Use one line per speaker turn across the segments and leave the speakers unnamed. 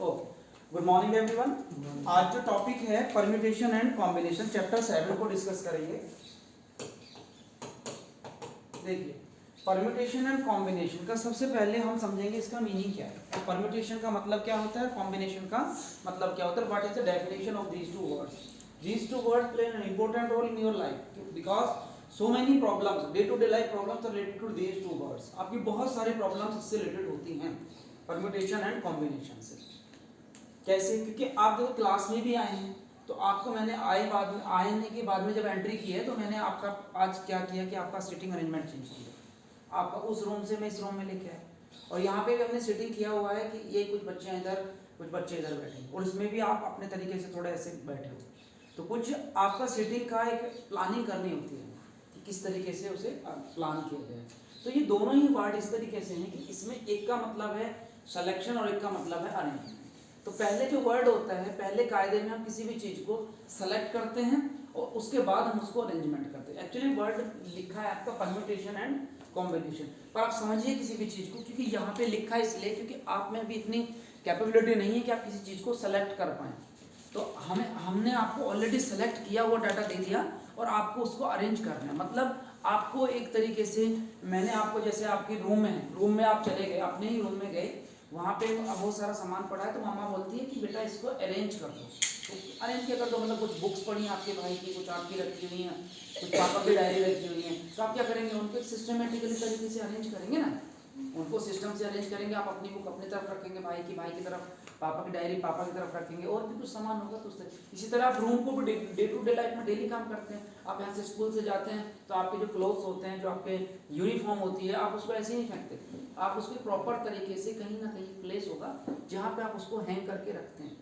Okay, good morning everyone. आज जो topic है परम्यूटेशन एंड कॉम्बिनेशन, चैप्टर 7 को डिस्कस करेंगे। देखिए, परम्यूटेशन एंड कॉम्बिनेशन का सबसे पहले हम समझेंगे इसका मीनिंग क्या है। परम्यूटेशन का मतलब क्या होता है, कॉम्बिनेशन का मतलब क्या होता है, what is the definition of these two words. These two words play an important role in your life because so many problems, day-to-day life problems are related to these two words. आपकी बहुत सारी problems इससे related होती हैं permutation and combination से। कैसे? क्योंकि आप जब क्लास में भी आए हैं तो आपको मैंने आने के बाद में जब एंट्री की है तो मैंने आपका आज क्या किया कि आपका सीटिंग अरेंजमेंट चेंज किया। आपका उस रूम से मैं इस रूम में लेके आया और यहाँ पे भी हमने सीटिंग किया हुआ है कि ये कुछ बच्चे इधर कुछ बच्चे इधर बैठे और इसमें भी आप अपने तरीके से थोड़ा ऐसे बैठे हो। तो कुछ आपका सीटिंग का एक प्लानिंग करनी होती है कि किस तरीके से उसे प्लान किया जाए। तो ये दोनों ही वर्ड इस तरीके से हैं कि इसमें एक का मतलब है सिलेक्शन और एक का मतलब है अरेंजमेंट। तो पहले जो वर्ड होता है, पहले कायदे में हम किसी भी चीज़ को सेलेक्ट करते हैं और उसके बाद हम उसको अरेंजमेंट करते हैं। एक्चुअली वर्ड लिखा है आपका परम्यूटेशन एंड कॉम्बिनेशन, पर आप समझिए किसी भी चीज़ को, क्योंकि यहाँ पे लिखा है इसलिए क्योंकि आप में भी इतनी कैपेबिलिटी नहीं है कि आप किसी चीज़ को सेलेक्ट कर पाएँ। तो हमने आपको ऑलरेडी सेलेक्ट किया हुआ डाटा दे दिया और आपको उसको अरेंज करना है। मतलब आपको एक तरीके से मैंने आपको, जैसे आपके रूम में आप चले गए, अपने ही रूम में गए, वहाँ पे बहुत सारा सामान पड़ा है तो मामा बोलती है कि बेटा इसको अरेंज कर दो। तो अरेंज क्या कर दो, मतलब कुछ बुक्स पड़ी हैं आपके भाई की, कुछ आपकी रखी हुई हैं, कुछ पापा की डायरी रखी हुई है, तो आप क्या करेंगे, उनको सिस्टमेटिकली तरीके से अरेंज करेंगे ना, उनको सिस्टम से अरेंज करेंगे। आप अपनी बुक अपनी तरफ रखेंगे, भाई की तरफ, पापा की डायरी पापा की तरफ रखेंगे, और भी कुछ सामान होगा तो उससे। इसी तरह आप रूम को भी डे टू डे लाइफ में डेली काम करते हैं। आप यहाँ से स्कूल से जाते हैं तो आपके जो क्लोथ्स होते हैं, जो आपके यूनिफॉर्म होती है, आप उसको ऐसे ही नहीं फेंकते, आप उसको प्रॉपर तरीके से कहीं ना कहीं प्लेस होगा जहाँ पे आप उसको हैंग करके रखते हैं।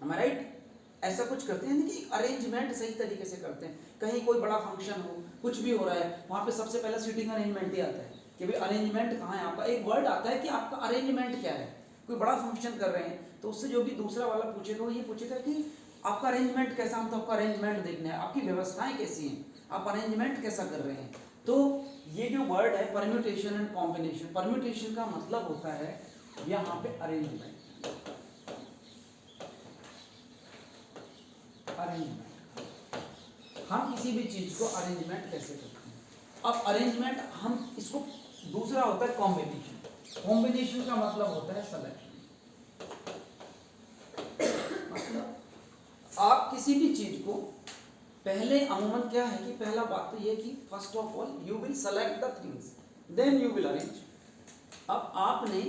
हमें राइट ऐसा कुछ करते हैं कि अरेंजमेंट सही तरीके से करते हैं। कहीं कोई बड़ा फंक्शन हो, कुछ भी हो रहा है, वहाँ पे सबसे पहले सीटिंग अरेंजमेंट ही आता है कि भाई अरेंजमेंट कहाँ है आपका। एक वर्ड आता है कि आपका अरेंजमेंट क्या है। कोई बड़ा फंक्शन कर रहे हैं तो उससे जो भी दूसरा वाला पूछेगा वो ये पूछेगा कि आपका अरेंजमेंट कैसा, हम तो आपका अरेंजमेंट देखना है, आपकी व्यवस्थाएं कैसी हैं, आप अरेंजमेंट कैसा कर रहे हैं। तो ये जो वर्ड है परम्यूटेशन एंड कॉम्बिनेशन, परम्यूटेशन का मतलब होता है यहाँ पे अरेंजमेंट। हम किसी भी चीज को अरेंजमेंट कैसे करते हैं। अब अरेंजमेंट हम इसको, दूसरा होता है कॉम्बिनेशन। कॉम्बिनेशन का मतलब होता है सिलेक्शन। मतलब आप किसी भी चीज को पहले, अमूमन क्या है कि पहला बात तो ये कि first of all you will select the things then you will arrange. अब आपने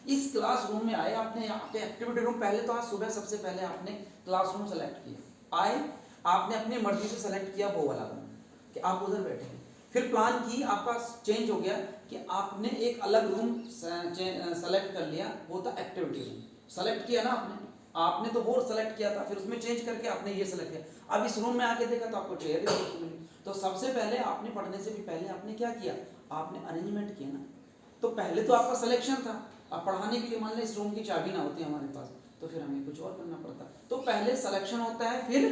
इस क्लासरूम में आए, आपने यहाँ पे एक्टिविटी रूम, पहले तो आज सुबह सबसे पहले आपने क्लासरूम सेलेक्ट किया, आए आपने अपनी मर्जी से सेलेक्ट किया वो वाला रूम कि आप उधर बैठे। फिर प्लान की, आपका चेंज हो गया कि आपने एक अलग रूम सेलेक्ट कर लिया, वो था एक्टिविटी रूम। सेलेक्ट किया ना आपने तो वो सेलेक्ट किया था, फिर उसमें चेंज करके आपने ये सेलेक्ट किया। अब इस रूम में आके देखा तो आपको चेयर मिली। तो सबसे पहले आपने पढ़ने से भी पहले आपने क्या किया, आपने अरेंजमेंट किया ना। तो पहले तो आपका सिलेक्शन था। अब पढ़ाने के लिए मान लें इस रूम की चाबी ना होती हमारे पास तो फिर हमें कुछ और करना पड़ता। तो पहले सिलेक्शन होता है, फिर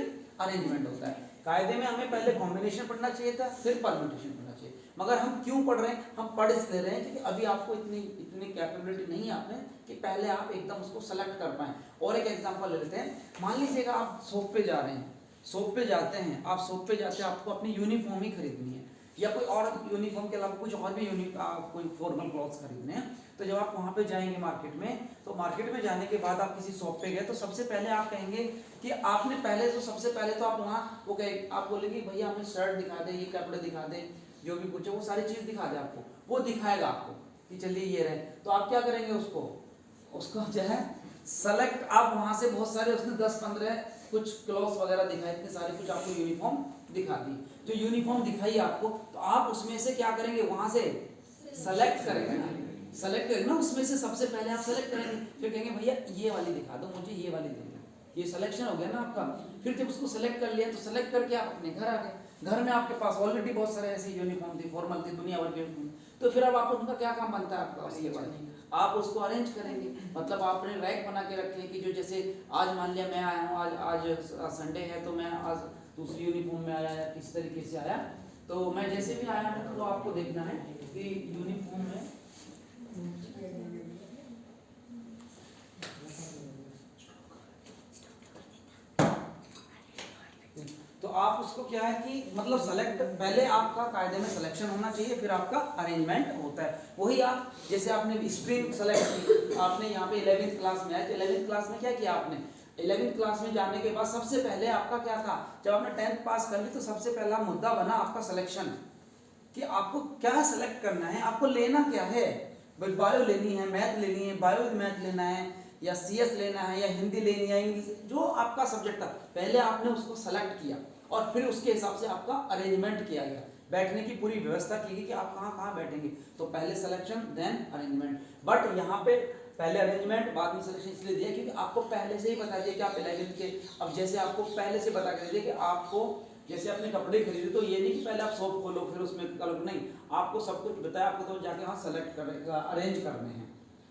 अरेंजमेंट होता है। कायदे में हमें पहले कॉम्बिनेशन पढ़ना चाहिए था, फिर परम्यूटेशन पढ़ना चाहिए। मगर हम क्यों पढ़ रहे हैं, हम पढ़ इसलिए रहे हैं क्योंकि अभी आपको इतनी कैपेबिलिटी नहीं है आप में कि पहले आप एकदम उसको सेलेक्ट कर पाएँ। और एक एग्जांपल ले लेते हैं, मान लीजिएगा आप शॉप पे जा रहे हैं, शॉप पे जाते हैं, आप शॉप पे जाते हैं, आपको अपनी यूनिफॉर्म ही खरीदनी है या कोई और यूनिफॉर्म के अलावा कुछ और भी कोई फॉर्मल क्लॉथ्स खरीदने हैं। तो जब आप वहाँ पे जाएंगे मार्केट में, तो मार्केट में जाने के बाद आप किसी शॉप पे गए तो सबसे पहले आप कहेंगे कि आपने पहले तो सबसे पहले तो आप वहाँ वो कहे, आप बोलेंगे भैया हमें शर्ट दिखा दे, ये कपड़े दिखा दे, जो भी कुछ है वो सारी चीज़ दिखा दे आपको। वो दिखाएगा आपको कि चलिए ये रहे, तो आप क्या करेंगे, उसको जो है सेलेक्ट, आप वहाँ से बहुत सारे, उसने 10-15 कुछ क्लॉथ्स वगैरह दिखाए, इतने सारे कुछ आपको यूनिफॉर्म दिखा दी। जो यूनिफॉर्म दिखाई आपको, तो आप उसमें से क्या करेंगे, वहाँ से सेलेक्ट करेंगे ना, सेलेक्ट करेंगे ना, उसमें से सबसे पहले आप सेलेक्ट करेंगे, फिर कहेंगे भैया ये वाली दिखा दो, मुझे ये वाली देना। ये सिलेक्शन हो गया ना आपका। फिर जब उसको सेलेक्ट कर लिया तो सेलेक्ट करके आप अपने घर आ गए। घर में आपके पास ऑलरेडी बहुत सारे ऐसे यूनिफॉर्म थी, फॉर्मल थी, दुनिया भर के यूनिफॉर्म। तो फिर अब आप उनका क्या काम बनता है आपका, उसके बाद आप उसको अरेंज करेंगे। मतलब आपने रैक बना के रखे हैं कि जो जैसे आज मान लिया मैं आया हूँ, आज संडे है तो मैं आज दूसरी यूनिफॉर्म में आया या किस तरीके से आया, तो मैं जैसे भी आया हूँ तो आपको देखना है कि यूनिफॉर्म में उसको क्या है कि मतलब सेलेक्ट, पहले आपका कायदे में सिलेक्शन होना चाहिए, फिर आपका अरेंजमेंट होता है। वही आप जैसे आपने स्ट्रीम सेलेक्ट की, आपने यहाँ पे 11वीं क्लास में आए तो 11वीं क्लास में क्या किया आपने, 11वीं क्लास में जाने के बाद सबसे पहले आपका क्या था, जब आपने 10th पास कर ली तो सबसे पहला मुद्दा बना आपका सिलेक्शन, कि आपको क्या सेलेक्ट करना है, आपको लेना क्या है। भाई बायो लेनी है, मैथ लेनी है, बायो मैथ लेना है, या सीएस लेना है, या हिंदी लेनी है, इंग्लिश, जो आपका सब्जेक्ट था पहले आपने उसको सेलेक्ट किया और फिर उसके हिसाब से आपका अरेंजमेंट किया गया, बैठने की पूरी व्यवस्था की गई कि आप कहाँ कहाँ बैठेंगे। तो पहले सिलेक्शन देन अरेंजमेंट। बट यहाँ पे पहले अरेंजमेंट बाद में सिलेक्शन इसलिए दिया क्योंकि आपको पहले से ही बता दिया कि आप 11th के, अब जैसे आपको पहले से बता के दिया कि आपको जैसे आपने कपड़े खरीदे तो ये नहीं कि पहले आप शॉप खोलो फिर उसमें कलर, नहीं, आपको सब कुछ बताया, आपको तो जाके वहाँ सेलेक्ट करेगा, अरेंज करने हैं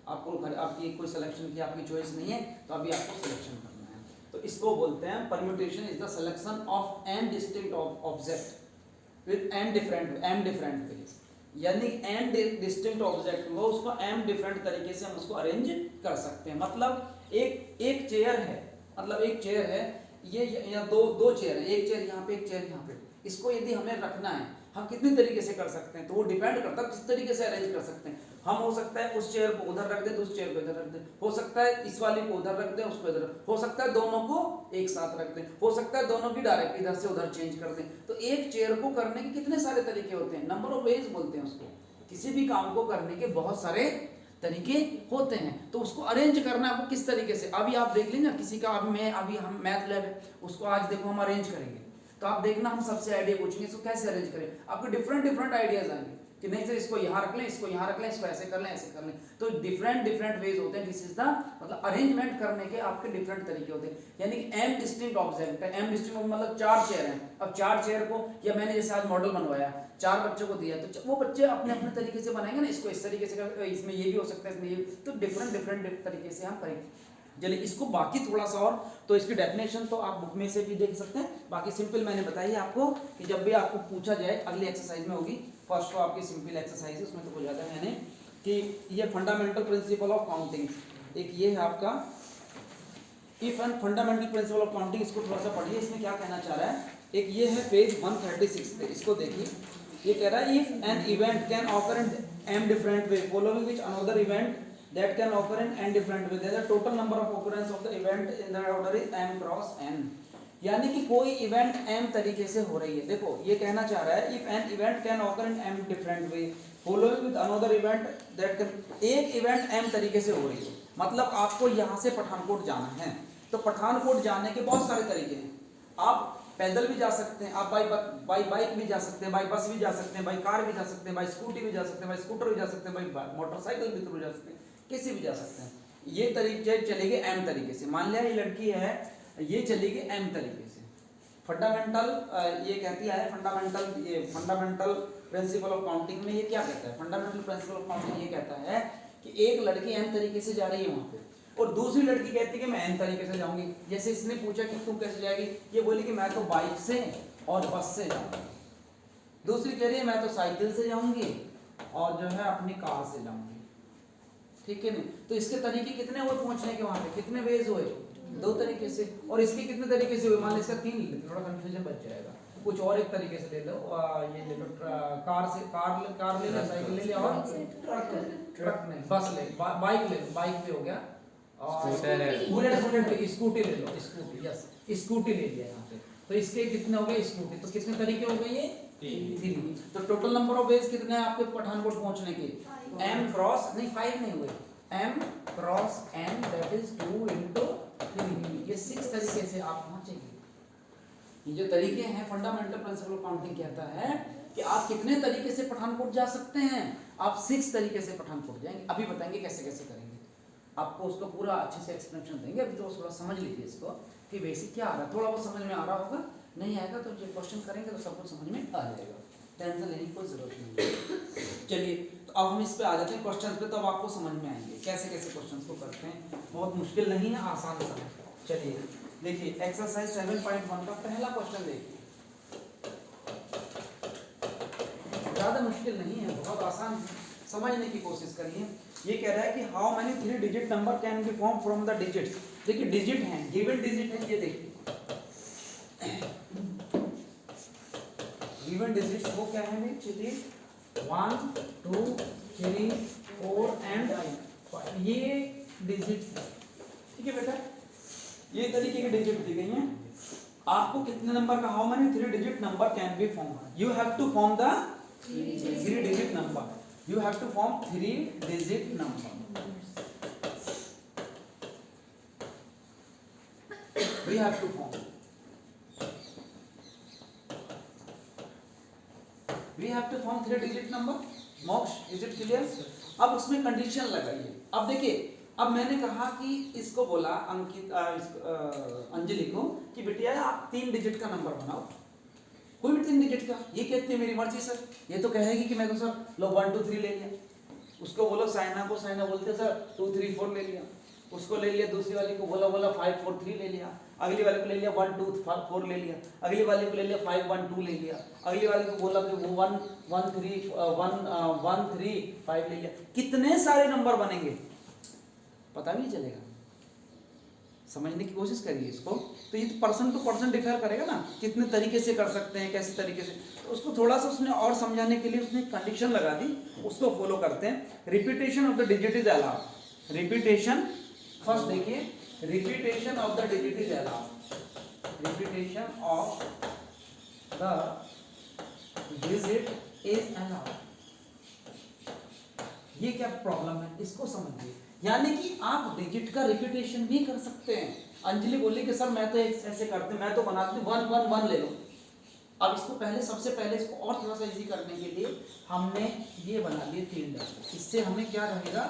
आपको, आपकी कोई सिलेक्शन की आपकी चॉइस नहीं है तो अभी आपको सिलेक्शन करना है। तो इसको बोलते हैं permutation is the selection of N distinct object with N different ways, यानी एन डिस्टिंक्ट ऑब्जेक्ट वो उसको एन डिफरेंट तरीके से हम उसको अरेंज कर सकते हैं। मतलब एक चेयर है, मतलब एक चेयर है, ये या दो चेयर है, एक चेयर यहाँ पे एक चेयर यहाँ पे, इसको यदि हमें रखना है हम कितने तरीके से कर सकते हैं, तो वो डिपेंड करता है किस तरीके से अरेंज कर सकते हैं। हम हो सकता है उस चेयर को उधर रख दें तो उस चेयर को इधर रख दें, हो सकता है इस वाली को उधर रख दें उसको इधर, हो सकता है दोनों को एक साथ रख दें, हो सकता है दोनों की डायरेक्ट इधर से उधर चेंज कर दें। तो एक चेयर को करने के कितने सारे तरीके होते हैं, नंबर ऑफ वेज बोलते हैं उसको। किसी भी काम को करने के बहुत सारे तरीके होते हैं, तो उसको अरेंज करना आपको किस तरीके से। अभी आप देख लीजिए किसी का, अभी हम मैथ लैब है उसको आज देखो हम अरेंज करेंगे, तो आप देखना हम सबसे आइडिया पूछेंगे इसको कैसे अरेंज करें, आपको डिफरेंट आइडियाज आएंगे कि नहीं सर इसको यहाँ रख लें, इसको यहाँ रख लें, इसको ऐसे कर लें, ऐसे कर लें। तो डिफरेंट वेज होते हैं। दिस इज द मतलब अरेंजमेंट करने के आपके डिफरेंट तरीके होते हैं। यानी कि एम डिस्टिंक्ट ऑब्जेक्ट है, एम डिस्टिंक्ट मतलब 4 चेयर हैं। अब 4 चेयर को, या मैंने जैसे आज मॉडल बनवाया 4 बच्चों को दिया, तो वो बच्चे अपने अपने तरीके से बनाएंगे ना, इसको इस तरीके से कर, इसमें ये भी हो सकता है, इसमें ये, तो डिफरेंट तरीके से हम करेंगे। चलिए इसको बाकी थोड़ा सा और, तो इसकी डेफिनेशन तो आप बुक में से भी देख सकते हैं, बाकी सिंपल मैंने बताई है आपको कि जब भी आपको पूछा जाए अगली एक्सरसाइज में होगी, फर्स्ट तो आपकी सिंपल एक्सरसाइज है उसमें तो हो जाता है मैंने कि ये फंडामेंटल प्रिंसिपल ऑफ काउंटिंग, एक ये है आपका if and fundamental principle of counting, इसको थोड़ा सा पढ़िए, इसमें क्या कहना चाह रहा है। एक ये है पेज 136 पे, इसको देखिए, ये कह रहा है if an event can occur in am different way following which another event that can occur in n different way, the total number of occurrence of the event in the order is m cross n। यानी कि कोई event m तरीके से हो रही है। देखो ये कहना चाह रहा है if an event can occur in m different way following with another event that can, एक इवेंट m तरीके से हो रही है, मतलब आपको यहाँ से पठानकोट जाना है, तो पठानकोट जाने के बहुत सारे तरीके हैं। आप पैदल भी जा सकते हैं, आप बाइक भी जा सकते हैं, बाई बस भी जा सकते हैं, बाई कार भी जा सकते हैं, बाई स्कूटी भी जा सकते हैं, बाई स्कूटर भी जा सकते हैं, बाई मोटरसाइकिल भी थ्रू जा सकते हैं, किसी भी जा सकते हैं। ये तरीके चलेंगे m तरीके से। मान लिया ये लड़की है, ये चलेगी m तरीके से। फंडामेंटल ये कहती है फंडामेंटल प्रिंसिपल ऑफ काउंटिंग में ये क्या कहता है, फंडामेंटल प्रिंसिपल ऑफ काउंटिंग ये कहता है कि एक लड़की m तरीके से जा रही है वहाँ पे, और दूसरी लड़की कहती है कि मैं n तरीके से जाऊंगी। जैसे इसने पूछा कि तुम कैसे जाएगी, ये बोली कि मैं तो बाइक से और बस से जाऊंगी। दूसरी कह रही है मैं तो साइकिल से जाऊंगी और जो है अपनी कार से जाऊंगी, ठीक है नहीं। तो इसके तरीके कितने हुए पहुंचने के, वहां पे कितने वेज हुए, 2 तरीके से। और इसके कितने तरीके से हुए, मान लो इसका 3 ले लो, थोड़ा कंफ्यूजन बच जाएगा, कुछ और एक तरीके से ले लो, ये ले लो कार ले लो, साइकिल ले लिया, और ट्रक नहीं, बस ले, बाइक ले लो, बाइक पे हो गया, और बुलेट स्कूटी ले लो, स्कूटी, यस स्कूटी ले लिया यहाँ पे। तो इसके कितने हो गए स्कूटी, तो कितने तरीके हो गए ये 3। तो टोटल नंबर ऑफ वेज कितने हैं आपके पठानकोट पहुंचने के, m क्रॉस नहीं 5 नहीं हुए, m cross n that is 2 into 3, ये 6 तरीके से आप पहुंचेंगे। ये जो तरीके हैं फंडामेंटल प्रिंसिपल ऑफ काउंटिंग कहता है कि आप कितने तरीके से पठानकोट जा सकते हैं, आप 6 तरीके से पठानकोट जाएंगे। अभी बताएंगे कैसे कैसे करेंगे, आपको उसको पूरा अच्छे से एक्सप्लेनेशन देंगे। अभी तो थोड़ा समझ लीजिए इसको कि बेसिक क्या आ रहा है, थोड़ा बहुत समझ में आ रहा होगा, नहीं आएगा तो जो क्वेश्चन करेंगे तो सब कुछ समझ में आ जाएगा, टेंशन लेने की कोई जरूरत नहीं है। चलिए तो अब हम इस पे आ जाते हैं क्वेश्चन पे, तो अब आपको समझ में आएंगे कैसे कैसे क्वेश्चन को करते हैं। बहुत मुश्किल नहीं है, आसान सा है। चलिए देखिए एक्सरसाइज 7.1 का पहला क्वेश्चन देखिए, ज़्यादा मुश्किल नहीं है, बहुत आसान, समझने की कोशिश करिए। ये कह रहा है कि how many 3 digit number can be form from the digits. देखिए डिजिट हैं, गिवन डिजिट है, ये देखिए गिवन डिजिट्स वो क्या है मेरे चलिए 1 2 3 4 एंड 5 ये डिजिट्स है, ठीक है बेटा। ये तरीके के डिजिट दी गई हैं। आपको कितने नंबर का, how many 3 digit number can be form, you have to form the 3 digit number, you have to form 3 digit number, we have to form, we have to form 3 digit number। मोक्ष is it clear? अब उसमें condition लगाइए। अब देखिए, अब मैंने कहा कि इसको बोला अंकित अंजलि को कि बेटिया आप 3 डिजिट का नंबर बनाओ, कोई भी 3 डिजिट का। ये कहती है मेरी मर्जी सर, ये तो कहेगी कि मैं तो सर लो 1 2 3 ले लिया। उसको बोलो साइना को, साइना बोलते सर 2 3 4 ले लिया। उसको ले लिया, दूसरी वाली को बोला 5 4 3 ले लिया। अगली वाले को ले लिया 1 2 4 ले लिया। अगली वाले को ले लिया 5 1 2 ले लिया। अगली वाले को बोला कि वो 1 1 3 1 3 5 ले लिया। कितने सारे नंबर बनेंगे पता भी नहीं चलेगा। समझने की कोशिश करिए इसको। तो ये पर्सन टू पर्सन डिफर करेगा ना, कितने तरीके से कर सकते हैं, कैसे तरीके से। तो उसको थोड़ा सा उसने और समझाने के लिए उसने कंडीशन लगा दी, उसको फॉलो करते हैं। Repetition of the digit is allowed. Repetition, first देखिए, repetition of the digit is allowed. Repetition of the digit is allowed. ये क्या प्रॉब्लम है, इसको समझिए। यानी कि आप डिजिट का रिपीटेशन भी कर सकते हैं। अंजलि बोली कि सर मैं तो ऐसे करते, मैं तो बनाती 1 1 1 ले लो। अब इसको पहले, सबसे पहले इसको और थोड़ा सा इजी करने के लिए हमने ये बना लिए 3 डिजिट। इससे हमें क्या रहेगा,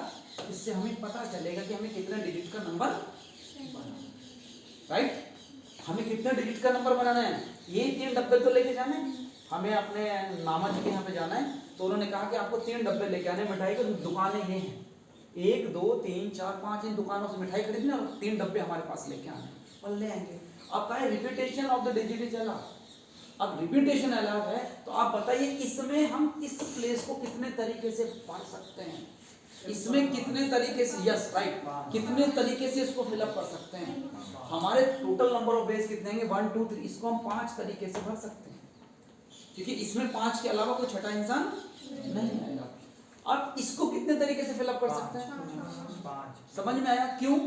इससे हमें पता चलेगा कि हमें कितने डिजिट का नंबर बनाना, राइट। हमें कितने डिजिट का नंबर बनाना है, ये 3 डब्बे तो लेके जाने हैं। हमें अपने मामा जी के यहाँ पे जाना है, तो उन्होंने कहा कि आपको 3 डब्बे लेके आने। मिठाई की दुकानें ये हैं 1 2 3 4 5, इन दुकानों से मिठाई खरीदना, 3 डब्बे हमारे पास लेके आने और ले आएंगे। अब कहा repetition of the digit is allowed. अब रिपीटेशन अलाउड है तो आप बताइए इसमें हम इस प्लेस को कितने तरीके से पढ़ सकते हैं, इसमें कितने तरीके से, यस राइट, कितने तरीके से इसको फिलअप कर सकते हैं। हमारे टोटल नंबर ऑफ बेस कितने हैं 1 2 3, इसको हम 5 तरीके से भर सकते हैं, क्योंकि इसमें 5 के अलावा कोई छठा इंसान नहीं आएगा। अब इसको कितने तरीके से फिलअप कर सकते हैं, 5। समझ में आया क्यों?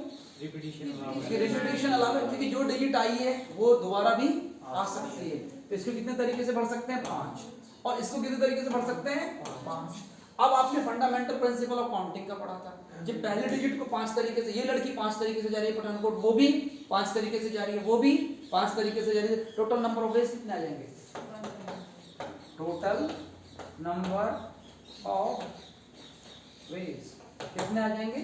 रिपीटेशन अलावा है, क्योंकि जो डिजिट आई है वो दोबारा भी आ सकती है। तो इसको कितने तरीके से भर सकते हैं, 5। और इसको कितने तरीके से भर सकते हैं, 5। अब आपने फंडामेंटल प्रिंसिपल ऑफ काउंटिंग का पढ़ा था, जब पहले डिजिट को 5 तरीके से, ये लड़की 5 तरीके से जा रही है पठानकोट, वो भी 5 तरीके से जा रही है, वो भी 5 तरीके से जा रही है। टोटल नंबर ऑफ वेज कितने आ जाएंगे, टोटल नंबर ऑफ वेज कितने आ जाएंगे,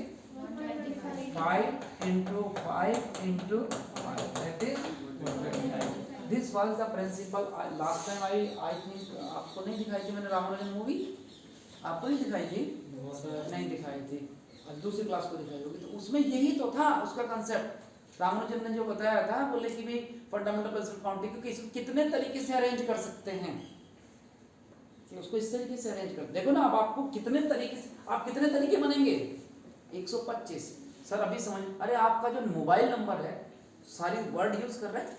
5 into 5 into 5, that is 125. This was the principle. Last time I think आपको नहीं दिखाई थी मैंने रामानुजन मूवी, आपको नहीं दिखाई थी, नहीं दिखाई थी, दूसरी क्लास को दिखाई होगी। तो उसमें यही तो था उसका कंसेप्ट। रामानुजन ने जो बताया था, बोले कि भाई फंडामेंटल प्रिंसिपल काउंटिंग, क्योंकि इसको कितने तरीके से अरेंज कर सकते हैं, कि उसको इस तरीके से अरेंज कर। देखो ना, अब आपको कितने तरीके से, आप कितने तरीके बनेंगे, 125। सर अभी समझ, अरे आपका जो मोबाइल नंबर है सारी वर्ड यूज कर रहे हैं,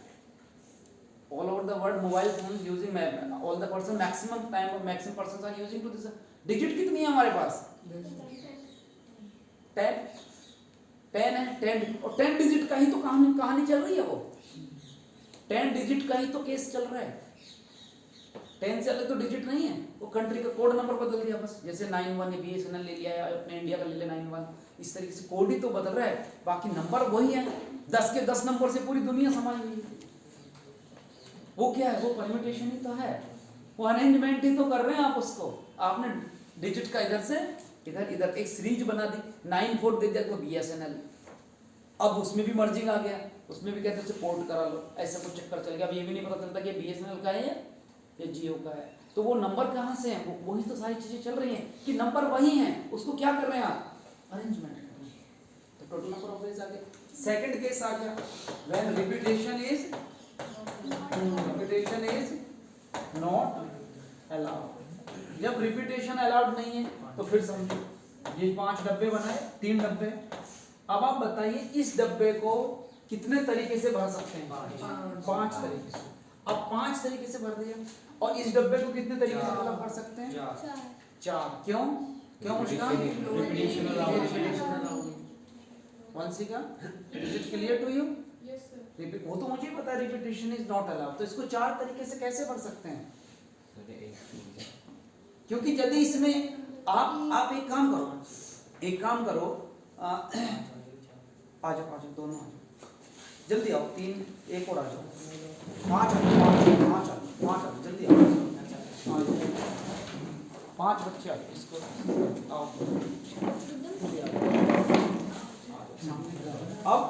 all over the world mobile phone using, all the person, maximum time, maximum persons are using to this. Digit कितनी है हमारे पास, 10 है, 10 और 10 डिजिट का ही तो कहानी चल रही है। वो 10 डिजिट का ही तो केस चल रहा है। 10 से अलग तो डिजिट नहीं है, वो कंट्री का कोड नंबर बदल दिया बस। जैसे 91 है, BSNL ले लिया है, अपने इंडिया का ले लिया 91, इस तरीके से कोड ही तो बदल रहा है, बाकी नंबर वही है। 10 के 10 नंबर से पूरी दुनिया समाई हुई है। वो क्या है, वो परम्यूटेशन ही तो है, वो अरेंजमेंट ही तो कर रहे हैं आप उसको। आपने डिजिट का इधर से इधर, इधर एक सीरीज बना दी, 9 4 दे दिया तो BSNL। अब उसमें भी मर्जिंग आ गया, उसमें भी कहते हैं पोर्ट करा लो, ऐसा कुछ चक्कर चल गया। अब ये भी नहीं पता चलता कि BSNL का है या जियो का है। तो वो नंबर कहाँ से है, वही तो सारी चीजें चल रही हैं कि नंबर वही हैं, उसको क्या कर रहे हैं आप, अरेंजमेंट कर रहे हैं। तो टोटल नंबर ऑफ वेज आ गया। सेकंड केस आ गया, when repetition is not allowed. जब रिपीटेशन अलाउड नहीं है तो फिर समझो, ये 5 डब्बे बनाए, 3 डब्बे। अब आप बताइए इस डब्बे को कितने तरीके से भर सकते हैं, 5 तरीके से। अब 5 तरीके से भर दिया। और इस डब्बे को कितने तरीके से मतलब भर सकते हैं? 4। क्यों मुश्किल? Vanshika, is it clear to you? वो तो मुझे पता है रिपीटेशन इज नॉट अलाउड, तो इसको 4 तरीके से कैसे भर सकते हैं? क्योंकि यदि इसमें आप एक काम करो, आ जाओ दोनों आ जाओ, जल्दी आओ, 3 एक और आ जाओ, 5 जल्दी आओ, 5 बच्चे आओ, इसको आओ।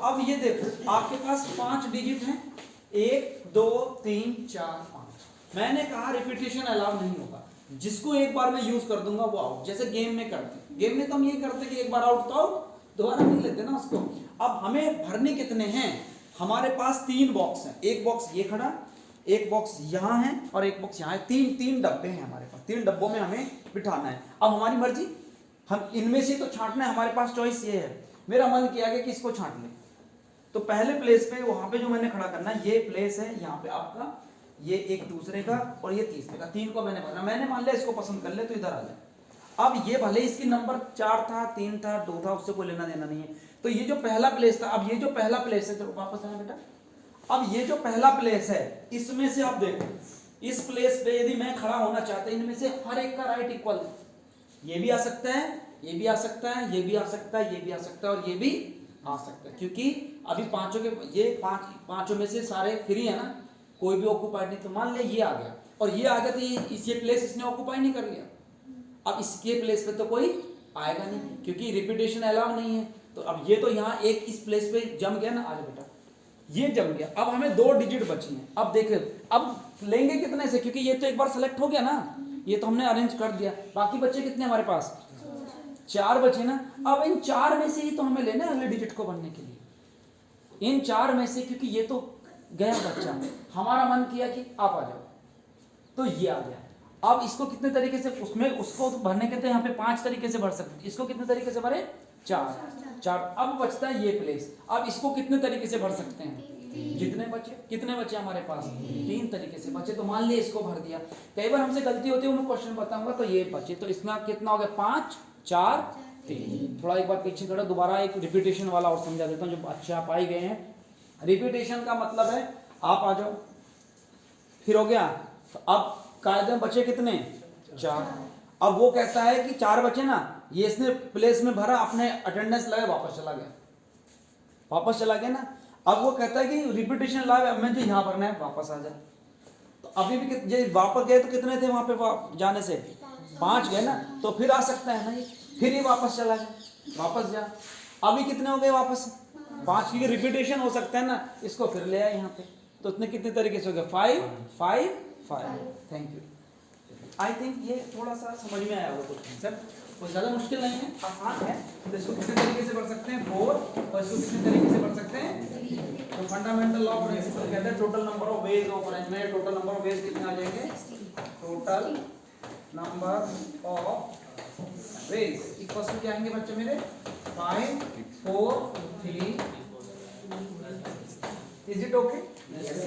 अब ये देखो आपके पास 5 डिजिट हैं, 1 2 3 4 5। मैंने कहा रिपीटेशन अलाउ नहीं होगा, जिसको एक बार मैं यूज कर दूंगा वो आउट। जैसे गेम में करते, गेम में तो हम ये करते कि एक बार आउट तो आउट, दोबारा नहीं लेते ना उसको। अब हमें भरने कितने हैं? हमारे पास 3 बॉक्स हैं, एक बॉक्स ये खड़ा, एक बॉक्स यहाँ है और एक बॉक्स यहाँ है। 3 डब्बे हैं हमारे पास, 3 डब्बों में हमें बिठाना है। अब हमारी मर्जी, हम इनमें से तो छांटना है, हमारे पास चॉइस ये है। मेरा मन किया कि किसको छांट लें, तो पहले प्लेस पे वहां पे जो मैंने खड़ा करना है, ये प्लेस है यहाँ पे आपका, ये एक दूसरे का और ये तीसरे का, 3 को मैंने भरना। मैंने मान लिया इसको पसंद कर ले तो इधर आ जाए। अब ये भले इसकी नंबर 4 था, 3 था, 2 था, उससे कोई लेना देना नहीं है। तो ये जो पहला प्लेस था, अब ये जो पहला प्लेस है, तो वापस आना बेटा, अब ये जो पहला प्लेस है, इसमें से आप देखो, इस प्लेस पे यदि मैं खड़ा होना चाहता, इनमें से हर एक का राइट इक्वल है। ये भी आ सकता है, ये भी आ सकता है, ये भी आ सकता है, ये भी आ सकता है और ये भी आ सकता है, क्योंकि अभी पांचों के ये पांचों में से सारे फ्री है ना, कोई भी ऑक्यूपाइड नहीं। तो मान ले ये आ गया और ये आ गया, तो ये प्लेस इसने ऑक्यूपाई नहीं कर लिया। अब इसके प्लेस पे तो कोई आएगा नहीं, क्योंकि रिपीटेशन अलाउ नहीं है। तो अब ये तो यहाँ एक इस प्लेस पे जम गया ना, आज बेटा ये जम गया। अब हमें 2 डिजिट बची हैं। अब देखिए, अब लेंगे कितने से, क्योंकि ये तो एक बार सेलेक्ट हो गया ना, ये तो हमने अरेंज कर दिया। बाकी बच्चे कितने हमारे पास? 4 बचे ना। अब इन 4 में से ही तो हमें लेना है अगले डिजिट को भरने के लिए। इन 4 में से, क्योंकि ये तो गया बच्चा, हमारा मन किया कि आप आ जाओ, तो ये आ गया। अब इसको कितने तरीके से, उसमें उसको भरने के तो यहाँ पे 5 तरीके से भर सकते हैं। इसको कितने तरीके से भरे? 4। अब बचता है ये प्लेस। अब इसको कितने तरीके से भर सकते हैं? जितने बचे, कितने बचे हमारे पास? 3 तरीके से बचे। तो मान लिया इसको भर दिया। कई बार हमसे गलती होती है, मैं क्वेश्चन बताऊंगा तो ये बचे। तो इसमें कितना हो गया? 5 4 3। थोड़ा एक बार पीछे खड़ा, दोबारा एक रिपीटेशन वाला और समझा देता हूँ, जो अच्छे आप आ ही गए हैं। रिपीटेशन का मतलब है, आप आ जाओ, फिर हो गया। तो अब कायदे में बचे कितने? 4। अब वो कहता है कि 4 बचे ना, ये इसने प्लेस में भरा, अपने अटेंडेंस लगाए, वापस चला गया ना। अब वो कहता है कि रिपीटेशन लाए, अब मैं जो यहाँ भरना है वापस आ जाए। तो अभी भी ये वापस गए तो कितने थे वहां पे जाने से? 5 गए ना, तो फिर आ सकता है ना ये, फिर ये वापस चला गया, वापस जा। अभी कितने हो गए वापस? 5 की रिपीटेशन हो सकता है ना, इसको फिर ले आए यहाँ पे। तो इतने कितने तरीके से हो गए? 5 5 5। Thank you. आई थिंक ये थोड़ा सा समझ में आया होगा कुछ कंसेप्ट, कोई ज़्यादा मुश्किल नहीं है, आसान है। तो इसको कितने तरीके से पढ़ सकते हैं? 4। और इसको कितने तरीके से पढ़ सकते हैं? तो फंडामेंटल लॉ प्रिंसिपल कहते हैं total number of ways of arrangement. Total number of ways कितने आ जाएंगे? Total number of ways equals to क्या आएंगे बच्चे मेरे? 5 4 3। Is it okay?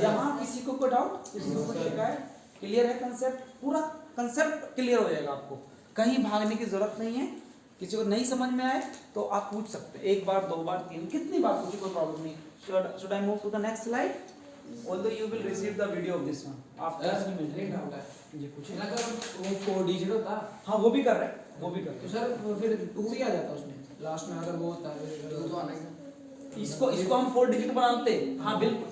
यहाँ किसी को कोई डाउट, किसी को कोई शिकायत? क्लियर है कंसेप्ट? पूरा कंसेप्ट क्लियर हो जाएगा आपको, कहीं भागने की जरूरत नहीं है। किसी को नहीं समझ में आए तो आप पूछ सकते हैं, 1 बार 2 बार 3, कितनी बार पूछे, कोई प्रॉब्लम नहीं। Should I move to the next slide? Although you will receive the video of this one. आप जी पूछिए।
वो 4 डिजिट होता?
हाँ वो भी कर रहे हैं, वो भी कर रहे
तो सर फिर 2 भी आ जाता उसमें लास्ट में, अगर वो होता है तो आना ही।
इसको हम 4 डिजिट बनाते हैं। हाँ बिल्कुल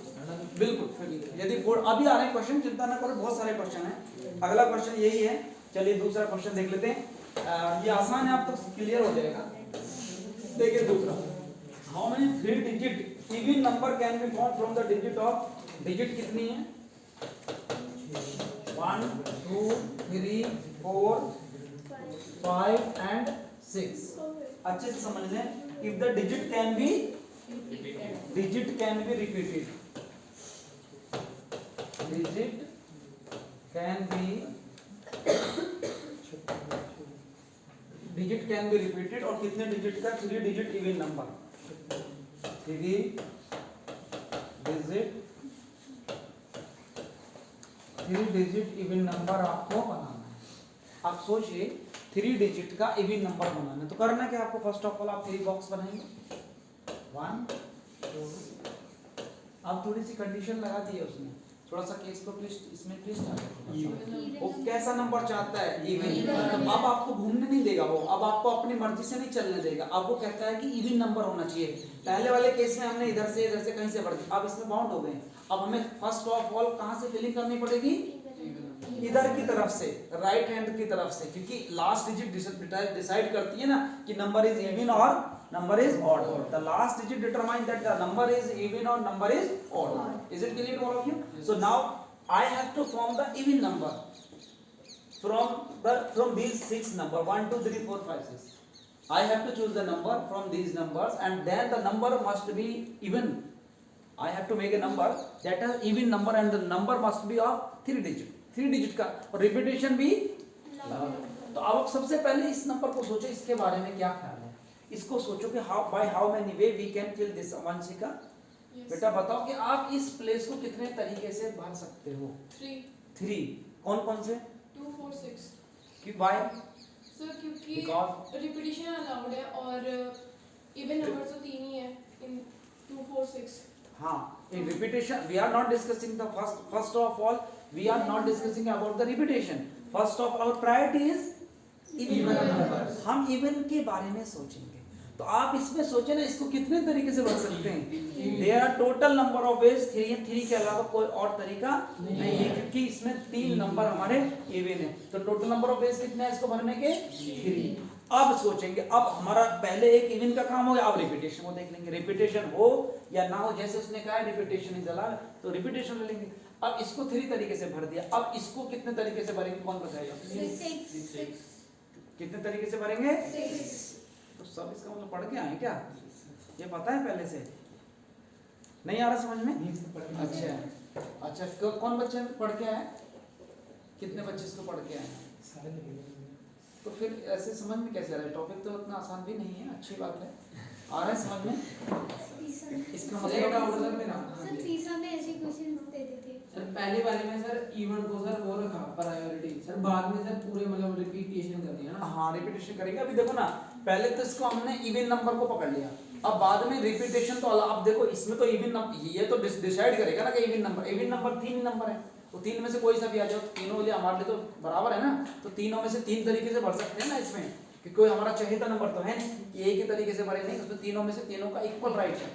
बिल्कुल। फिर यदि 4 अभी आ रहे हैं क्वेश्चन, चिंता ना करो, बहुत सारे क्वेश्चन हैं। अगला क्वेश्चन यही है। चलिए दूसरा क्वेश्चन देख लेते हैं। ये आसान है, आप तो क्लियर हो जाएगा। देखिए दूसरा, how many 3 digit even number can be found from the digit of, digit कितनी है? 1 2 3 4 5 एंड 6। अच्छे से समझ लें। If the digit can be repeated, digit can be repeated और कितने डिजिट का? 3 digit even number, 3 digit 3 digit even number आपको बनाना है। आप सोचिए 3 डिजिट का इवन नंबर बनाना है तो करना क्या आपको, फर्स्ट ऑफ ऑल आप 3 बॉक्स बनाएंगे 1 2। आप थोड़ी सी कंडीशन लगा दी है उसमें, थोड़ा सा केस को ट्विस्ट इसमें ट्विस्ट आ गया। वो कैसा नंबर चाहता है, इवन। तो अब आपको घूमने नहीं देगा वो, अब आपको अपनी मर्जी से नहीं चलने देगा। अब वो कहता है कि इवन नंबर होना चाहिए। पहले वाले केस में हमने इधर से कहीं से भर दिया, अब इसमें बाउंड हो गए। अब हमें फर्स्ट ऑफ ऑल कहां से फिलिंग करनी पड़ेगी, इधर की तरफ से, राइट हैंड की तरफ से, क्योंकि लास्ट डिजिट डिसाइड करती है ना कि number is even or number is odd. The last digit determine that the number is even or number is odd. Is it clear to all of you? So now I have to form the even number from these 6 number 1 2 3 4 5 6. I have to choose the number from these numbers and then the number must be even. I have to make a number that is even number and the number must be of 3 digit, 3 digit का, और repetition भी। तो अब सबसे पहले इस number को सोचो, इसके बारे में क्या ख्याल है, इसको सोचो कि how many way we can fill this Vanshika. बेटा बताओ कि आप इस प्लेस को कितने तरीके से भर सकते हो? 3 कौन कौन से?
2 4 6।
कि व्हाई
सर क्योंकि रिपीटिशन अलाउड है और इवन नंबर तो 3 ही है इन 2 4 6।
हाँ, in repetition we are not discussing the first of all we are not discussing about the repetition. First of all our priority is even numbers. हम even के बारे में सोचेंगे। तो आप इसमें सोचे ना, इसको कितने तरीके से भर सकते हैं? There are total number of ways 3 के अलावा कोई और तरीका नहीं है, क्योंकि इसमें 3 नंबर हमारे इवन है। तो टोटल नंबर ऑफ वेज कितने हैं इसको भरने के? 3। अब सोचेंगे, अब हमारा पहले एक इवन का काम हो गया, अब रिपीटेशन को देख लेंगे, रिपीटेशन हो या ना हो। जैसे उसने कहा रिपीटेशन इज अलाउड, तो रिपीटेशन ले लेंगे। अब इसको 3 तरीके से भर दिया, अब इसको कितने तरीके से भरेंगे, कौन बताएगा?
6।
कितने तरीके से भरेंगे? 6। तो सब इसका मतलब पढ़ के आए क्या? ये पता है पहले से? नहीं आ रहा समझ में? अच्छा कौन बच्चे पढ़ के आए? कितने बच्चे इसको पढ़ के आए? तो फिर ऐसे समझ में कैसे आ रहा है? टॉपिक तो उतना आसान भी नहीं है, अच्छी बात है। आ रहा है समझ में? इसका मतलब
में ना
सर तीसरा में ऐसे क्वेश्चन देते थे
सर, पहले वाले में सर इवन को सर वो रखा प्रायोरिटी, सर बाद में सर पूरे मतलब रिपीटेशन कर दिया ना।
हाँ रिपीटेशन करेंगे। अभी देखो ना, पहले तो इसको हमने इवन नंबर को पकड़ लिया, अब बाद में रिपीटेशन। तो अब देखो इसमें तो इवन नंबर, ये तो डिसाइड करेगा ना कि इवन नंबर 3 नंबर है, तो 3 में से कोई सा भी आ जाओ, तीनों लिए हमारे लिए तो बराबर है ना। तो तीनों में से 3 तरीके से भर सकते हैं ना इसमें, कि कोई हमारा चहेता नंबर तो है नहीं, एक ही तरीके से भरे नहीं। उसमें तीनों में से तीनों का इक्वल राइट है।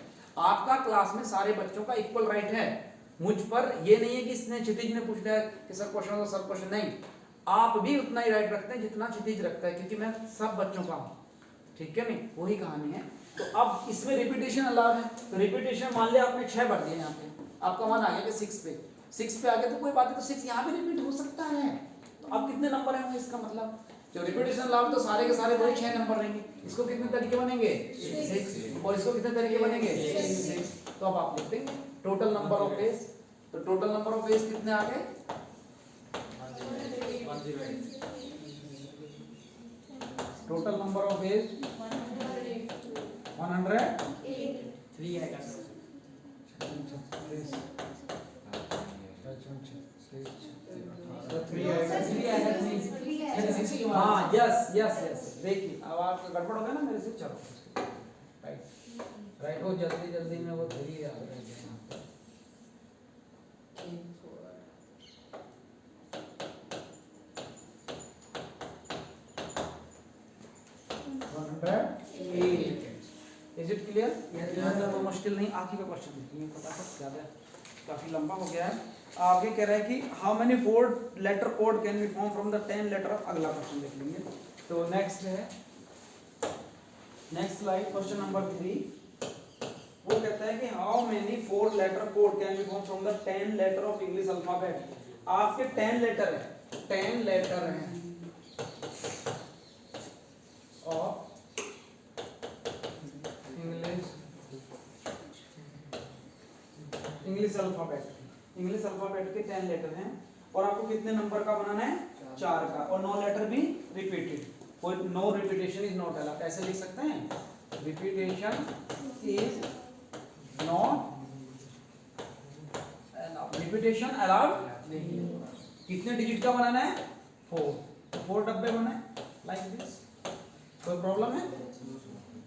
आपका क्लास में सारे बच्चों का इक्वल राइट है, मुझ पर ये नहीं है कि इसने क्षितिज ने पूछ लिया कि सर क्वेश्चन तो सर क्वेश्चन नहीं। आप भी उतना ही राइट रखते हैं जितना क्षितिज रखता है, क्योंकि मैं सब बच्चों का हूँ, ठीक है नहीं? वही कहानी है। तो अब इसमें रिपीटेशन अलाउड है, तो रिपीटेशन मान लिया आपने 6 भर दिए, यहाँ पे आपका मन आ गया कि 6 पे आ गया, तो कोई बात नहीं, तो 6 यहाँ भी रिपीट हो सकता है। तो अब कितने नंबर है इसका मतलब, जो रिपीटेशन अलाउड तो सारे के सारे वही 6 नंबर रहेंगे। इसको कितने तरीके बनेंगे? 6। और इसको कितने तरीके बनेंगे? 6। तो अब आप लिख देंगे टोटल नंबर ऑफ वेज। तो टोटल नंबर ऑफ वेज कितने आ गए? टोटल नंबर ऑफ वेज 103 आएगा। हाँ यस देखिए, अब आप गड़बड़ हो गया ना मेरे से। चलो राइट हो, जल्दी में वो 3 आ गया। Is it clear? वो मुश्किल नहीं, आखिर का क्वेश्चन देखिए, फटाफट ज़्यादा काफ़ी लंबा हो गया है। आगे कह रहा है कि how many 4 letter code can be form from the 10 letter of, अगला क्वेश्चन देख लेंगे। तो नेक्स्ट है, नेक्स्ट स्लाइड, क्वेश्चन नंबर 3। वो कहता है कि how many 4 letter code can be form from the 10 letter of English alphabet. आपके 10 लेटर है, 10 लेटर हैं और इंग्लिश अल्फाबेट के 10 लेटर हैं, और आपको कितने नंबर का बनाना है? 4 का, और 9 लेटर भी रिपीटेड। कोई no repetition is not allowed, ऐसे लिख सकते हैं, repetition is not, repetition allowed नहीं। कितने डिजिट का बनाना है 4, 4 डब्बे बने लाइक दिस। कोई प्रॉब्लम है?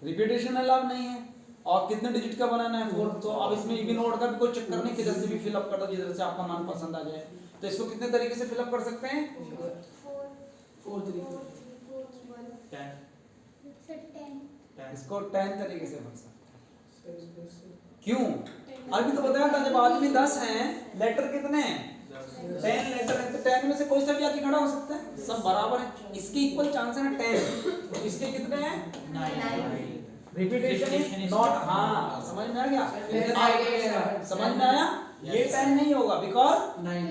रिपीटेशन अलाउ नहीं है। और कितने डिजिट का बनाना है 4, तो अब इसमें इवन ऑड का भी कोई चक्कर नहीं, किधर से भी फिलअप कर दो जिधर से आपका मन पसंद आ जाए। तो इसको कितने तरीके से फिलअप कर सकते हैं?
4 3
इसको 10 तरीके से भर सकते हैं। क्यों? अभी तो बताया था जब आदमी 10 हैं, लेटर कितने हैं? 10 लेटर है, तो 10 में से कोई सा भी आके खड़ा हो सकता है, सब बराबर है। इसके इक्वल चांस है ना 10, तो इसके कितने हैं? 9। रिपीटेशन इज नॉट, हाँ समझ में आ गया? समझ में आया? ये 10 नहीं होगा बिकॉज
9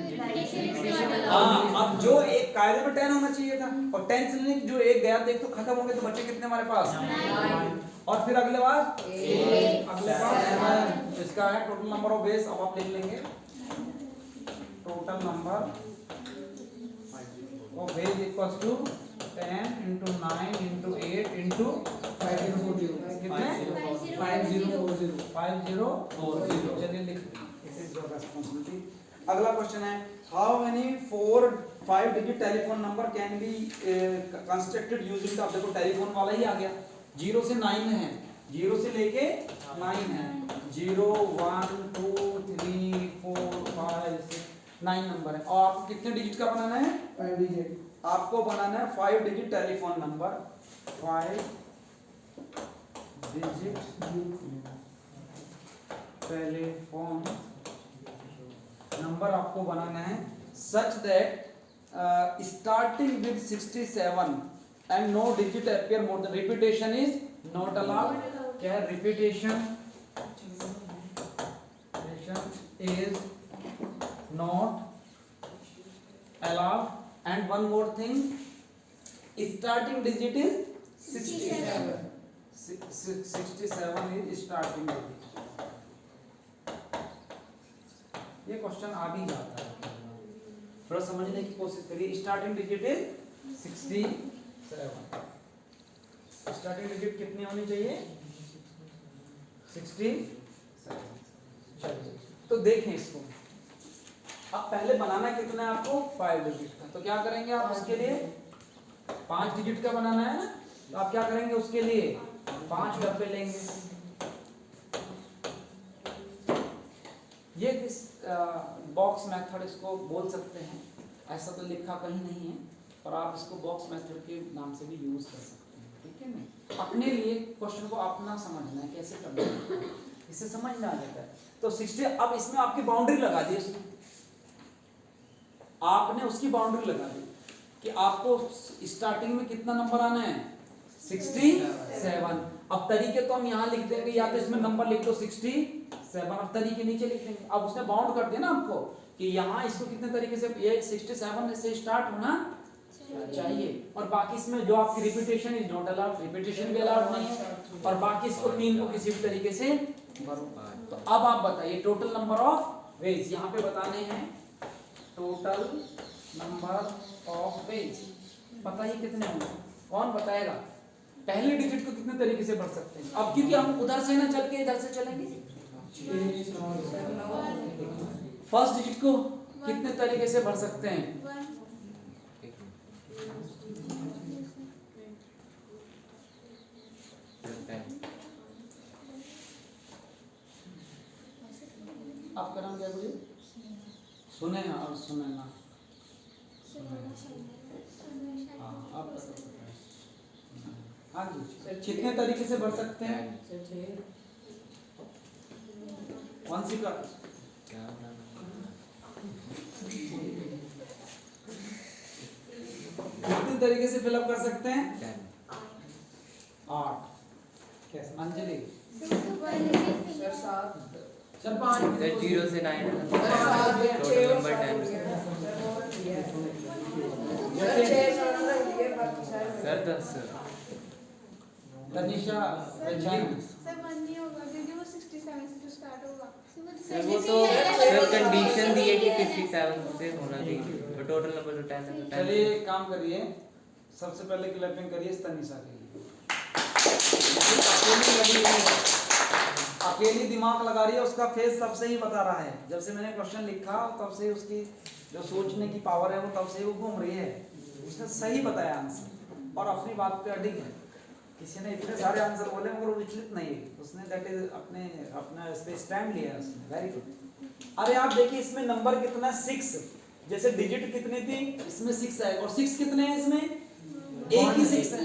हाँ, अब जो एक कायदे में 10 होना चाहिए था, और 10 से लेने जो एक गया देख तो खत्म हो गए, तो बचे कितने हमारे पास? 9। और फिर अगले बार 8, अगले बार 7। इसका है टोटल नंबर ऑफ वेज। अब आप लिख लेंगे total number of ways equals to 10 into 9 into 8 into
5040
कितने?
5040
5040। चलिए लिख, इट इज योर रिस्पांसिबिलिटी। अगला क्वेश्चन है how many 5 digit telephone number can be constructed using, अब देखो टेलीफोन वाला ही आ गया, 0 से 9 है, 0 से लेके 9 है, 0 1 2 3 4 5 6 9 नंबर है। और आपको कितने डिजिट का बनाना है?
5 डिजिट।
आपको बनाना है 5 digit telephone number, 5 digit telephone number आपको बनाना है such that starting with 67 and no digit appear more than, repetition is not allowed. क्या है? Repetition is not allowed. And one more thing, starting digit is 67. 67 is starting digit. ये question आ भी जाता है, थोड़ा समझने की कोशिश करिए। Starting digit is 67। Starting digit कितनी होनी चाहिए? 67। चलिए तो देखें इसको। अब पहले बनाना कितना है आपको? 5 डिजिट का। तो क्या करेंगे आप उसके लिए? 5 डिजिट का बनाना है ना, तो आप क्या करेंगे उसके लिए? 5 डब्बे लेंगे। ये किस बॉक्स मेथड इसको बोल सकते हैं, ऐसा तो लिखा कहीं नहीं है, पर आप इसको बॉक्स मेथड के नाम से भी यूज कर सकते हैं, ठीक है ना? अपने लिए क्वेश्चन को अपना समझना है, कैसे करना है, इससे समझ में आ जाता है। तो 60, अब इसमें आपकी बाउंड्री लगा दी, उसने आपने उसकी बाउंड्री लगा दी कि आपको स्टार्टिंग में कितना नंबर आना है? 67। अब तरीके तो हम यहाँ लिख देंगे, या तो इसमें नंबर लिख दो 67, अब तरीके नीचे लिख देंगे। अब उसने बाउंड कर दिया ना आपको कि यहाँ इसको कितने तरीके से, ये 67 से स्टार्ट होना चाहिए, और बाकी इसमें जो आपकी repetition is not allowed, repetition भी अलाउड नहीं है, और बाकी इसको 3 को किसी भी तरीके से भरो। तो अब आप बताइए टोटल नंबर ऑफ वेज यहाँ पे बताने हैं, टोटल नंबर ऑफ वेज बताइए कितने होंगे? कौन बताएगा? पहले डिजिट को कितने तरीके से भर सकते हैं? अब क्योंकि हम उधर से ना चल के इधर से चलेंगे, फर्स्ट डिजिट को कितने तरीके से भर सकते हैं? आपका नाम क्या बोलिए? सुने और सुने ना, आप हाँ जी, कितने तरीके से भर सकते हैं? वंशी का कितने तरीके से फिलअप कर सकते हैं? 8। कैसे? अंजलि
सर 5
0 से 9
टोटल
नंबर 10 सर 10
तनिषा रचान
सर 1 नहीं होगा क्योंकि वो 67 से तो स्टार्ट होगा।
सर वो तो सर कंडीशन दी है कि 57 से होना चाहिए, तो टोटल नंबर तो 10 है।
चलिए एक काम करिए, सबसे पहले क्लैपिंग करिए तनिषा के लिए। अकेली लगी हुई है, अकेली दिमाग लगा रही है, उसका फेस सबसे ही बता रहा है। जब से मैंने क्वेश्चन लिखा तब से उसकी जो सोचने की पावर है वो तब से वो घूम रही है। उसने सही बताया आंसर और अपनी बात पे अडिग है। किसी ने इतने सारे आंसर बोले मगर वो विचलित नहीं है, उसने दैट इज अपना इस पे स्टैंड लिया है उसने। Very good. अरे आप देखिए इसमें नंबर कितना 6, जैसे डिजिट कितनी थी इसमें 6 है और 6 कितने हैं इसमें, एक ही 6 है।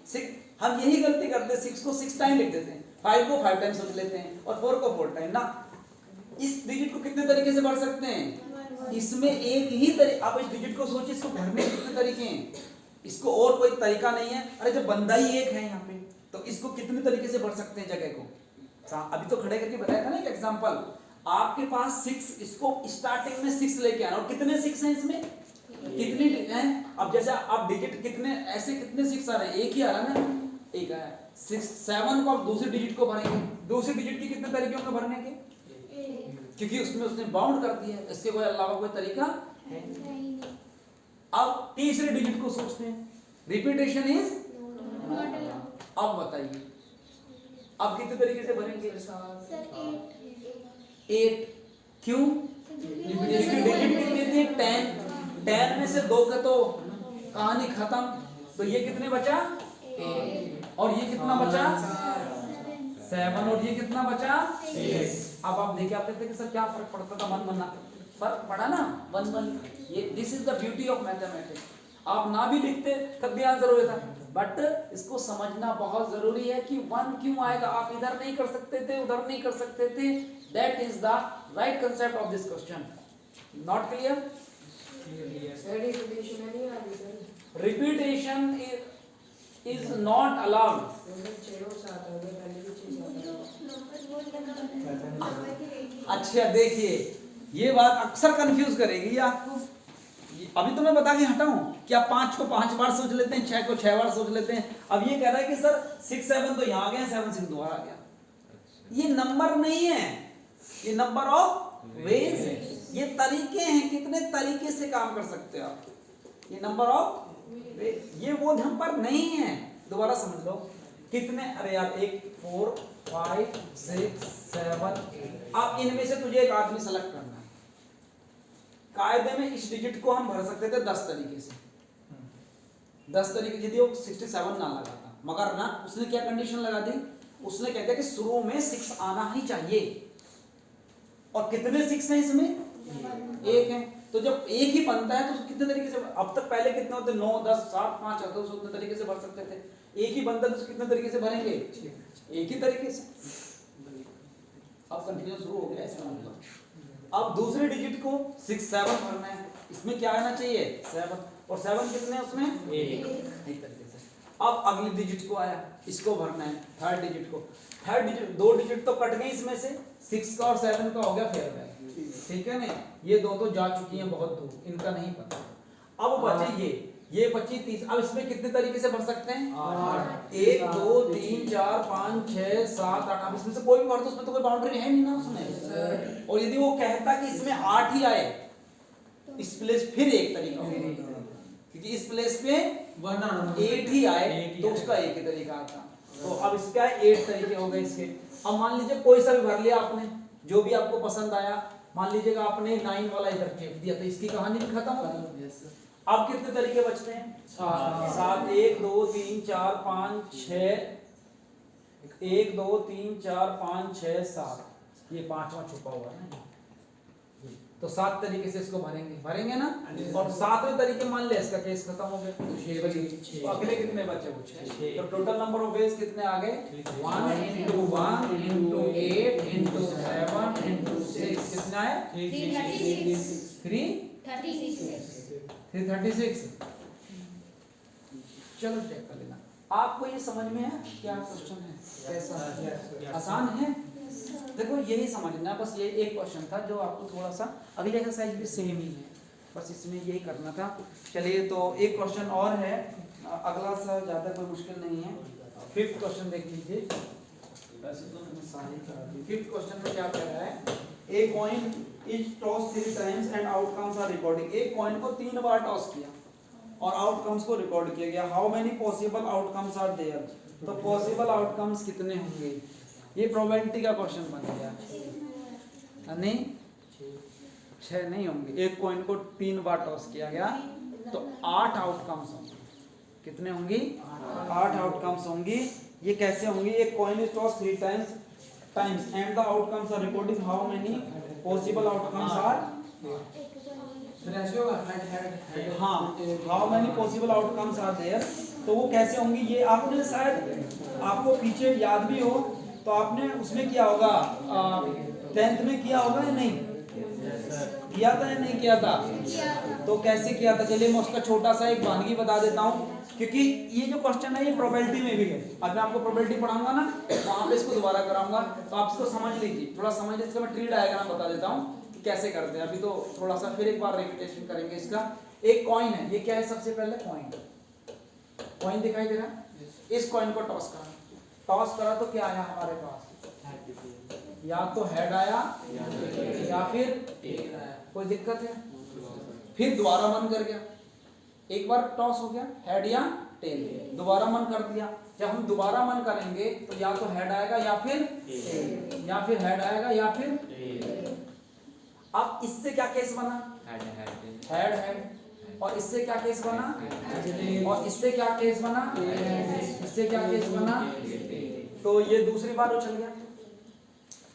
6 हम यही गलती करते हैं, 6 को 6 टाइम लिख देते हैं, 5 को 5 टाइम समझ लेते हैं और 4 को 4 टाइम ना। इस डिजिट को कितने तरीके से भर सकते हैं, इसमें एक ही तरीका। आप इस डिजिट को सोचिए, इसको भरने के कितने तरीके हैं, इसको और कोई तरीका नहीं है। अरे जब बंदा ही एक है यहाँ पे तो इसको कितने तरीके से भर सकते हैं जगह को। अभी तो खड़े करके बताया था ना एक एग्जांपल। आपके पास 6, इसको स्टार्टिंग में 6 लेके आना और कितने 6 हैं इसमें, कितनी हैं। अब जैसे आप डिजिट कितने ऐसे कितने 6 आ रहे हैं, एक ही आ रहा है ना, एक आया 6 7 को आप दूसरे डिजिट को भरेंगे, दूसरे डिजिट के कितने तरीके होंगे भरने के, क्योंकि उसमें उसने बाउंड कर दिया है, इसके कोई अलावा कोई तरीका है। अब तीसरे डिजिट को सोचते हैं, रिपीटेशन इज। अब बताइए अब कितने तरीके से भरेंगे, 8 क्यों, डिजिट कितनी थी 10 में से 2 का तो कहानी खत्म, तो ये कितने बचा 8 और ये कितना बचा 7 और ये कितना बचा 6। अब आप देखिए, आप देखते कि सर क्या फर्क पड़ता था, 1 1 फर्क पड़ा ना 1 1। ये this is the beauty of mathematics. आप ना भी लिखते तब भी आंसर हो जाता, बट इसको समझना बहुत जरूरी है कि 1 क्यों आएगा। आप इधर नहीं कर सकते थे, उधर नहीं कर सकते थे। That is the right concept of this question. Not clear? Repetition is not allowed. अच्छा देखिए, ये बात अक्सर कंफ्यूज करेगी आपको। अभी तो मैं बता के हटा हूं कि आप 5 को 5 बार सोच लेते हैं, 6 को 6 बार सोच लेते हैं। अब ये कह रहा है कि सर 6 7 तो यहाँ आ गया, 7 6 दोबारा आ गया। ये नंबर नहीं है, ये नंबर ऑफ वेज है, ये तरीके हैं, कितने तरीके से काम कर सकते हो आप। ये नंबर ऑफ, ये वो नंबर नहीं है। दोबारा समझ लो कितने, अरे यार 1 4 5 6 7 8। अब इनमें से तुझे एक आदमी सेलेक्ट करना है। कायदे में इस डिजिट को हम भर सकते थे 10 तरीके से, 10 तरीके, यदि वो 67 ना लगाता, मगर ना उसने क्या कंडीशन लगा दी, उसने कहता कि शुरू में 6 आना ही चाहिए। और कितने 6 हैं इसमें, एक है। तो जब एक ही बनता है तो उसको कितने तरीके से, अब तक पहले कितने होते 9 10 7 5 8 उतने तरीके से भर सकते थे। एक ही बनता है तो कितने तरीके से भरेंगे, एक ही तरीके से। अब कंफ्यूजन शुरू हो गया इसका मतलब। अब दूसरे डिजिट को 6 7 भरना है, इसमें क्या आना चाहिए 7, और 7 कितने हैं उसमें, एक तरीके से। अब अगले डिजिट को आया, इसको भरना है, थर्ड डिजिट को। थर्ड डिजिट, 2 डिजिट तो कट गए इसमें से, 6 का और 7 का हो गया फेयर, ठीक है ना। ये 2 तो जा चुकी हैं बहुत दूर, इनका नहीं पता। अब बचे ये बची 30। अब इसमें कितने तरीके से भर सकते हैं, 1 2 3 4 5 6 7 8। अब इसमें से कोई भी भर दो, उसमें तो कोई बाउंड्री है नहीं ना उसमें। और यदि वो कहता कि इसमें 8 ही आए, इस प्लेस फिर एक तरीका होगा, क्योंकि इस प्लेस पे 8 ही आए तो उसका एक ही तरीका आता। तो अब इसका 8 तरीके हो गए इसके। अब मान लीजिए कोई सा भी भर लिया आपने, जो भी आपको पसंद आया। मान लीजिएगा आपने 9 वाला इधर चेप दिया तो इसकी कहानी भी खत्म हो गई। अब कितने तरीके बचते हैं, 7 1 2 3 4 5 6 1 2 3 4 5 6 7। ये 5वां छुपा हुआ है ना, तो 7 तरीके से इसको भरेंगे ना। और 7वें तरीके मान ले इसका केस खत्म हो गया, तो 6 बचे। तो अगले कितने बचे, वो 6। तो टोटल नंबर ऑफ वेज कितने आ गए, 1 × 1 × 8 × 7 × 6 कितना है 336। चलो चेक कर लेना। आपको ये समझ में है क्या क्वेश्चन है, कैसा आसान है। देखो यही समझना, बस ये एक क्वेश्चन था जो आपको थोड़ा सा, अगले एक्सरसाइज भी सेम ही है, बस इसमें यही करना था। चलिए तो एक क्वेश्चन और है, अगला सा ज़्यादा कोई मुश्किल नहीं है। 5th क्वेश्चन देख लीजिए, वैसे तो मैंने सारे करा दिए। 5th क्वेश्चन में क्या कह रहा है, a coin is toss 3 times and outcomes are recording. एक कॉइन को 3 बार टॉस किया और आउटकम्स को रिकॉर्ड किया गया। How many possible outcomes are there, तो पॉसिबल आउटकम्स कितने होंगे। ये प्रोबेबिलिटी का क्वेश्चन बन गया नहीं। 6 नहीं होंगे, एक कॉइन को 3 बार टॉस किया गया तो 8 आउटकम्स होंगे। कितने होंगी? 8 आउटकम्स होंगी। ये कैसे होंगी? एक coin is toss 3 times and the outcomes are reported, how many possible outcomes are,
ratio का हेड
हाँ, how many possible outcomes are there. तो वो कैसे होंगी? ये आपने शायद, आपको पीछे याद भी हो तो आपने उसमें किया होगा, 10th में किया होगा या नहीं किया था या नहीं किया था? तो कैसे किया था? चलिए मैं उसका छोटा सा एक वानगी बता देता हूँ, क्योंकि ये जो क्वेश्चन है ये प्रोबेबिलिटी में भी है। अब मैं आपको प्रोबेबिलिटी पढ़ाऊंगा ना, वहाँ पे इसको दोबारा कराऊंगा, तो आप इसको समझ लीजिए, थोड़ा समझ लीजिए। इसका मैं ट्री डायग्राम बता देता हूँ कि कैसे करते हैं। अभी तो थोड़ा सा फिर एक बार रिपीटेशन करेंगे इसका। एक कॉइन है, ये क्या है? सबसे पहले कॉइन दिखाई दे रहा है। इस कॉइन को टॉस करा तो क्या आया हमारे पास? या तो हेड आया या फिर कोई दिक्कत है? फिर दोबारा मन कर गया, एक बार टॉस हो गया हेड या टेल, दोबारा मन कर दिया। जब हम दोबारा मन करेंगे तो या तो हेड आएगा या फिर टेल, या फिर हेड आएगा या फिर टेल। अब इससे क्या केस बना? Head head. और इससे क्या केस बना? और इससे क्या केस बना? इससे क्या केस बना? तो ये दूसरी बार उछल गया,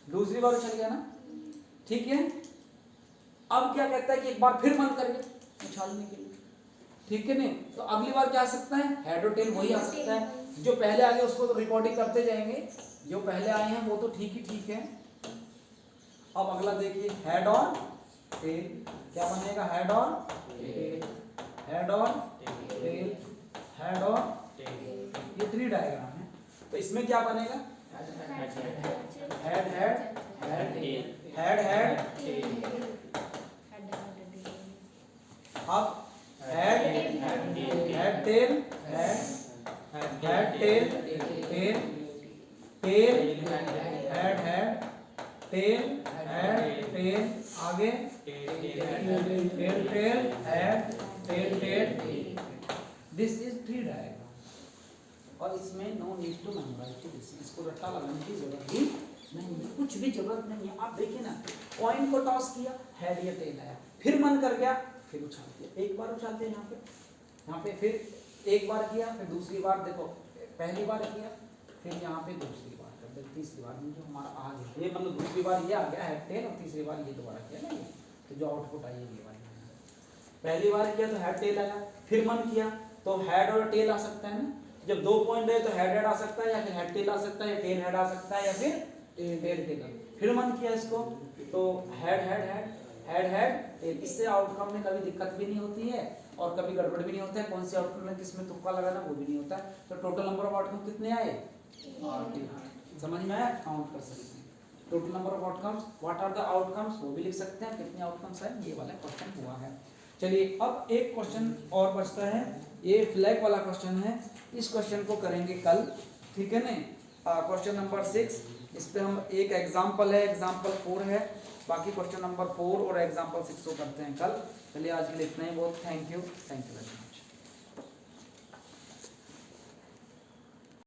दूसरी बार उछल गया ना, ठीक है। अब क्या कहता है कि एक बार फिर मन करके उछालने के लिए, ठीक है नहीं? तो अगली बार क्या आ सकता है? हेड और टेल वही आ सकता है। जो पहले आ गए उसको तो रिकॉर्डिंग करते जाएंगे, जो पहले आए हैं वो तो ठीक है। अब अगला देखिए, हेड और टेल क्या बनेगा? हेड और टेल, हेड और टेल, हेड और टेल, ये 3 डायग्राम है। तो इसमें क्या बनेगा? Head head head head tail. अब head head tail head head tail tail tail head head tail head tail, आगे tail tail head tail tail. This is 3 diagram. और इसमें नो नीड टू मेमोराइज, इसको रट्टा लगाने की जरूरत ही नहीं है, कुछ भी जरूरत नहीं है। आप देखिए ना, कॉइन को टॉस किया, हेड या टेल आया, फिर मन कर गया, फिर उछाल दिया। एक बार उछालते हैं यहाँ पे फिर एक बार किया, फिर दूसरी बार, देखो पहली बार किया, फिर यहाँ पे दूसरी बार कर दे, तीसरी बार में जो हमारा आ गया, ये मतलब दूसरी बार ये आ गया हेड टेल, और तीसरी बार ये दोबारा किया ना, ये तो जो आउटपुट आई ये वाली। पहली बार किया तो हेड टेल आया, फिर मन किया तो हेड और टेल आ सकता है ना। जब 2 पॉइंट है तो हेड हेड आ सकता है, या फिर हेड टेल आ सकता है, या टेल हेड आ सकता है, या फिर टेल टेल। फिर मन किया इसको तो head head head head head tell. इससे आउटकम में कभी दिक्कत भी नहीं होती है और कभी गड़बड़ भी नहीं होता है। कौन सी आउटकम में किसमें तुक्का लगाना वो भी नहीं होता है। तो टोटल नंबर ऑफ आउटकम कितने आए? 8। समझ में आया? काउंट कर सकते हैं total number of outcomes. What are the outcomes वो भी लिख सकते हैं, कितने आउटकम्स है, ये वाला क्वेश्चन हुआ है। चलिए अब एक क्वेश्चन और बचता है, ये फ्लैग वाला क्वेश्चन है। इस क्वेश्चन को करेंगे कल, ठीक है ना। क्वेश्चन नंबर 6, इस पे हम एक एग्जाम्पल है, एग्जाम्पल 4 है, बाकी क्वेश्चन नंबर 4 और एग्जाम्पल 6 को करते हैं कल। चलिए आज के लिए इतना ही बहुत। Thank you very much.